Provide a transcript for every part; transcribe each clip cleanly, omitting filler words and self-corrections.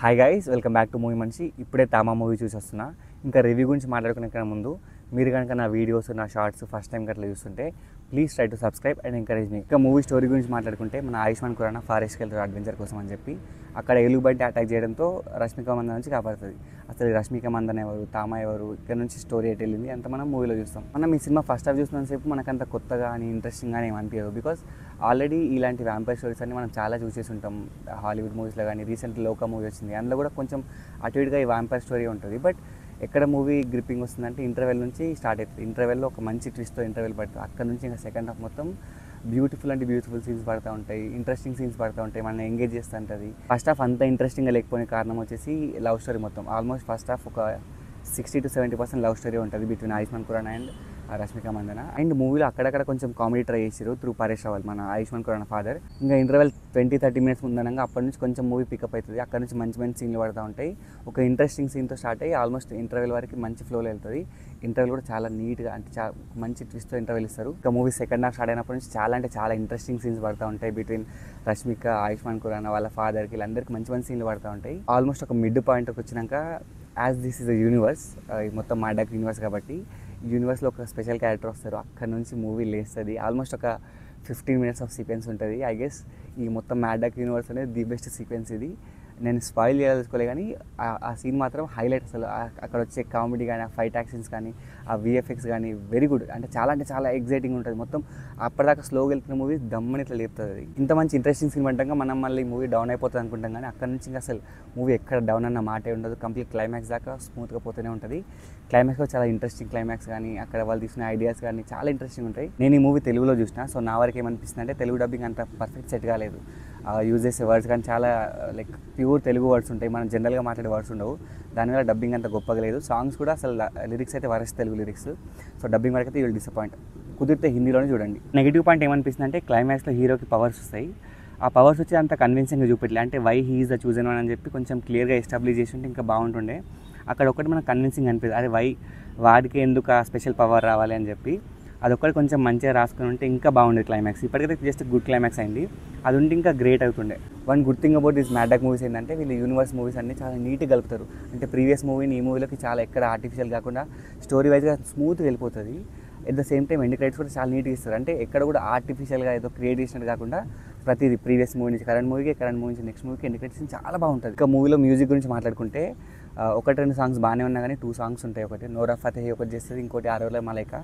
Hi guys, welcome back to movie మనిషి. ఇప్పుడే తామా movie చూసి వస్తున్నా. ఇంకా రివ్యూ గురించి మాట్లాడుకునే కన్నా ముందు మీరు కనుక నా వీడియోస్, నా షార్ట్స్ ఫస్ట్ టైం అట్లా చూస్తుంటే please try to subscribe and encourage me. ఇంకా మూవీ స్టోరీ గురించి మాట్లాడుకుంటే మన ఆయుష్మాన్ ఖురానా ఫారెస్ట్కి వెళ్తాడు అడ్వెంచర్ కోసం అని చెప్పి. అక్కడ ఎలుగుబంటి అటాక్ చేయడంతో రష్మిక మందన నుంచి కాపాడుతుంది. అసలు రష్మిక మందన ఎవరు, తామా ఎవరు, ఇక్కడ నుంచి స్టోరీ ఎటు వెళ్ళింది అంత మనం మూవీలో చూస్తాం. మనం ఈ సినిమా ఫస్ట్ హాఫ్ చూసినంతసేపు మనకంత కొత్తగా అని ఇంట్రెస్టింగ్ కానీ ఏమి అనిపించదు. బికాస్ ఆల్రెడీ ఇలాంటి వ్యాంపైర్ స్టోరీస్ అన్ని మనం చాలా చూసేసి ఉంటాం హాలీవుడ్ మూవీస్లో. కానీ రీసెంట్ లోకా మూవీ వచ్చింది, అందులో కూడా కొంచెం అటు ఇటుగా ఈ వ్యాంపైర్ స్టోరీ ఉంటుంది. బట్ ఎక్కడ మూవీ గ్రిప్పింగ్ వస్తుందంటే ఇంటర్వెల్ నుంచి స్టార్ట్ అవుతుంది. ఇంటర్వెల్లో ఒక మంచి ట్విస్ట్తో ఇంటర్వెల్ పడుతుంది. అక్కడ నుంచి ఇంకా సెకండ్ హాఫ్ మొత్తం బ్యూటిఫుల్ సీన్స్ పడుతూ ఉంటాయి, ఇంట్రెస్టింగ్ సీన్స్ పడుతూ ఉంటాయి, మనల్ని ఎంగేజ్ చేస్తూ ఉంటుంది. ఫస్ట్ హాఫ్ అంత ఇంట్రెస్టింగ్గా లేకపోయిన కారణం వచ్చేసి లవ్ స్టోరీ మొత్తం. ఆల్మోస్ట్ ఫస్ట్ హాఫ్ ఒక 60 to 70% లవ్ స్టోరీ ఉంటుంది between Ayushmann Khurrana and Rashmika Mandanna. And మూవీలో అక్కడక్కడ కొంచెం కామెడీ ట్రై చేశారు త్రూ పరేష్ రావల్, మన ఆయుష్మాన్ ఖురానా ఫాదర్. ఇంకా ఇంటర్వెల్ 20-30 minutes ముందనగా అప్పటి నుంచి కొంచెం మూవీ పికప్ అవుతుంది. అక్కడ నుంచి మంచి మంచి సీన్లు పడుతూ ఉంటాయి. ఒక ఇంట్రెస్టింగ్ సీన్తో స్టార్ట్ అయ్యి ఆల్మోస్ట్ ఇంటర్వెల్ వరకు మంచి ఫ్లోలో వెళ్తుంది. ఇంటర్వెల్ కూడా చాలా నీట్గా, అంటే చాలా మంచి ట్విస్ట్తో ఇంటర్వెల్ ఇస్తారు. ఇంకా మూవీ సెకండ్ హాఫ్ స్టార్ట్ అయినప్పటి నుంచి చాలా అంటే చాలా ఇంట్రెస్టింగ్ సీన్స్ పడుతూ ఉంటాయి బిట్వీన్ రష్మిక, ఆయుష్మాన్ ఖురానా, వాళ్ళ ఫాదర్కి, వీళ్ళందరికీ మంచి మంచి సీన్లు పడుతూ ఉంటాయి. ఆల్మోస్ట్ ఒక మిడ్ పాయింట్కి వచ్చినాక as this is the universe, మొత్తం మాడాక్ యూనివర్స్ కాబట్టి యూనివర్స్లో ఒక స్పెషల్ క్యారెక్టర్ వస్తారు. అక్కడ నుంచి మూవీ లేస్తుంది. ఆల్మోస్ట్ ఒక 15 minutes ఆఫ్ సీక్వెన్స్ ఉంటుంది. ఐ గెస్ ఈ మొత్తం మాడాక్ యూనివర్స్ అనేది ది బెస్ట్ సీక్వెన్స్ ఇది. నేను స్పాయిల్ చేయదలుచుకోలే కానీ ఆ సీన్ మాత్రం హైలైట్. అసలు అక్కడ వచ్చే కామెడీ కానీ, ఆ ఫైట్ యాక్షన్స్ కానీ, ఆ విఎఫ్ఎక్స్ కానీ వెరీ గుడ్. అంటే చాలా ఎగ్జైటింగ్ ఉంటుంది. మొత్తం అప్పటిదాకా స్లోగా వెళ్తున్న మూవీ దమ్మని ఇట్లా లేపుతుంది. ఇంత మంచి ఇంట్రెస్టింగ్ సీన్ పడ్డాక మనం మళ్ళీ మూవీ డౌన్ అయిపోతుంది అనుకుంటాం, కానీ అక్కడ నుంచి ఇంకా అసలు మూవీ ఎక్కడ డౌన్ అన్న మాటే ఉండదు. కంప్లీట్ క్లైమాక్స్ దాకా స్మూత్గా పోతూనే ఉంటుంది. క్లైమాక్స్లో చాలా ఇంట్రెస్టింగ్ క్లైమాక్స్ కానీ, అక్కడ వాళ్ళు తీసుకున్న ఐడియాస్ కానీ చాలా ఇంట్రెస్టింగ్ ఉంటాయి. నేను ఈ మూవీ తెలుగులో చూసిన, సో నా వరకు ఏమనిపిస్తుంది అంటే తెలుగు డబ్బింగ్ అంత పర్ఫెక్ట్ సెట్ కాలేదు. యూజ్ చేసే వర్డ్స్ కానీ చాలా లైక్ ప్యూర్ తెలుగు వర్డ్స్ ఉంటాయి, మనం జనరల్గా మాట్లాడే వర్డ్స్ ఉండవు. దానివల్ల డబ్బింగ్ అంత గొప్పగా లేదు. సాంగ్స్ కూడా అసలు లిరిక్స్ అయితే worst Telugu lyrics. So dubbing వరకు అయితే యూ విల్ డిసప్పాయింట్. కుదిరితే హిందీలోనే చూడండి. నెగిటివ్ పాయింట్ ఏమనిపిస్తుంది అంటే క్లైమాక్స్లో హీరోకి పవర్స్ వస్తాయి. ఆ పవర్స్ వచ్చి అంత కన్విన్సింగ్గా చూపెట్టలే. అంటే why he is the chosen one అని చెప్పి కొంచెం క్లియర్గా ఎస్టాబ్లిష్ చేసి ఉంటే ఇంకా బాగుంటుండే. అక్కడ ఒకటి మనకు కన్విన్సింగ్ అనిపిస్తుంది, అదే వై వాడికి ఎందుకు ఆ స్పెషల్ పవర్ రావాలి అని చెప్పి. అదొక్కటి కొంచెం మంచిగా రాసుకుని ఉంటే ఇంకా బాగుండేది క్లైమాక్స్. ఇప్పటికైతే జస్ట్ గుడ్ క్లైమాక్స్ అయింది, అది ఉంటే ఇంకా గ్రేట్ అవుతుండే. One good thing about this Maddock movies ఏంటంటే వీళ్ళు యూనివర్స్ మూవీస్ అన్ని చాలా నీట్గా కలుపుతారు. అంటే ప్రీవియస్ మూవీని ఈ మూవీలోకి చాలా ఎక్కడ ఆర్టిఫిషియల్ కాకుండా స్టోరీ వైజ్గా స్మూత్గా వెళ్ళిపోతుంది. At the same time end credits కూడా చాలా నీట్గా ఇస్తారు. అంటే ఎక్కడ కూడా ఆర్టిఫిషియల్గా ఏదో క్రియేట్ చేసినట్టు కాకుండా ప్రతిదీ ప్రీవియస్ మూవీ నుంచి కరెంట్ మూవీ నుంచి నెక్స్ట్ మూవీకి ఎండ్ క్రెడిట్స్ చాలా బాగుంటుంది. ఇంకా మూవీలో మ్యూజిక్ గురించి మాట్లాడుకుంటే 1-2 సాంగ్స్ బాగానే ఉన్నా కానీ 2 సాంగ్స్ ఉంటాయి. ఒకటి నోరా ఫతేహి ఒకటి చేస్తుంది, ఇంకోటి ఆరోలా మలైక.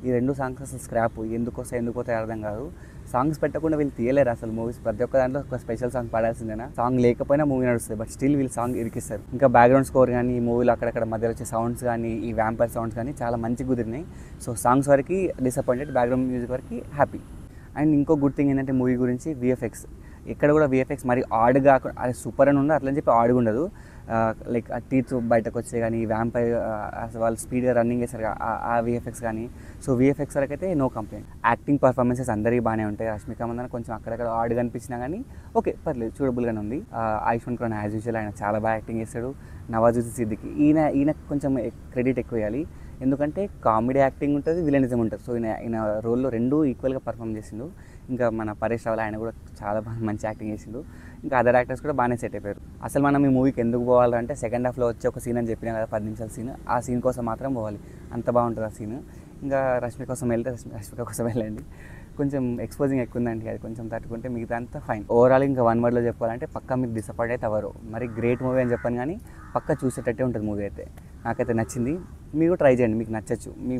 ఈ 2 సాంగ్స్ అసలు స్క్రాప్, ఎందుకు వస్తాయి అర్థం కాదు. సాంగ్స్ పెట్టకుండా వీళ్ళు తీయలేరు అసలు మూవీస్. ప్రతి ఒక్క దాంట్లో ఒక స్పెషల్ సాంగ్ పాడాల్సిందేనా. సాంగ్ లేకపోయినా మూవీ నడుస్తుంది, బట్ స్టిల్ వీళ్ళు సాంగ్ ఇరికిస్తారు. ఇంకా బ్యాక్గ్రౌండ్ స్కోర్ కానీ, ఈ మూవీలో అక్కడక్కడ మధ్యలో వచ్చే సౌండ్స్ కానీ, ఈ వ్యాంపైర్ సౌండ్స్ కానీ చాలా మంచి కుదిరినాయి. సో సాంగ్స్ వరకు డిసప్పాయింటెడ్, బ్యాక్గ్రౌండ్ మ్యూజిక్ వరకు హ్యాపీ. అండ్ ఇంకో గుడ్ థింగ్ ఏంటంటే మూవీ గురించి విఎఫ్ఎక్స్. ఎక్కడ కూడా విఎఫ్ఎక్స్ మరి ఆడుగా, అది సూపర్ అని ఉండదు అట్లని చెప్పి ఆడుగా ఉండదు. లైక్ ఆ టీత్ బయటకు వచ్చే కానీ, వ్యాంపైర్ వాళ్ళు స్పీడ్గా రన్నింగ్ చేస్తారు ఆ విఎఫ్ఎక్స్ కానీ. సో విఎఫ్ఎక్స్ వరకు అయితే నో కంప్లైంట్. యాక్టింగ్ పర్ఫార్మెన్సెస్ అందరికీ బాగానే ఉంటాయి. రష్మిక మందన కొంచెం అక్కడక్కడ ఆడుగా అనిపించినా కానీ ఓకే, పర్లేదు, చూడబుల్గానే ఉంది. ఆయుష్మాన్ ఖురానా యాజ్ యూజువల్ ఆయన చాలా బాగా యాక్టింగ్ చేస్తాడు. నవాజుద్దీన్ సిద్దికి ఈయన కొంచెం క్రెడిట్ ఎక్కువ ఇవ్వాలి, ఎందుకంటే కామెడీ యాక్టింగ్ ఉంటుంది, విలనిజం ఉంటుంది. సో ఈయన రోల్లో 2 ఈక్వల్గా పర్ఫామ్ చేసిండు. ఇంకా మన పరేష్ రావల్ ఆయన కూడా చాలా బాగా మంచి యాక్టింగ్ చేసిండు. ఇంకా అదర్ యాక్టర్స్ కూడా బాగానే సెట్ అయిపోయారు. అసలు మనం ఈ మూవీకి ఎందుకు పోవాలంటే సెకండ్ హాఫ్లో వచ్చే ఒక సీన్ అని చెప్పినా కదా, 10 నిమిషాల సీన్, ఆ సీన్ కోసం మాత్రం పోవాలి. అంత బాగుంటుంది ఆ సీన్. ఇంకా రష్మిక కోసం వెళ్తే రష్మిక కోసం వెళ్ళండి. కొంచెం ఎక్స్పోజింగ్ ఎక్కువ ఉందండి, అది కొంచెం తట్టుకుంటే మిగతా అంతా ఫైన్. ఓవరాల్ ఇంకా 1 wordలో చెప్పాలంటే పక్కా మీకు డిసప్పాయింట్ అయితే అవ్వరు. మరి గ్రేట్ మూవీ అని చెప్పాను కానీ పక్కా చూసేటట్టే ఉంటుంది మూవీ అయితే. నాకైతే నచ్చింది. మీరు ట్రై చేయండి, మీకు నచ్చచ్చు. మీ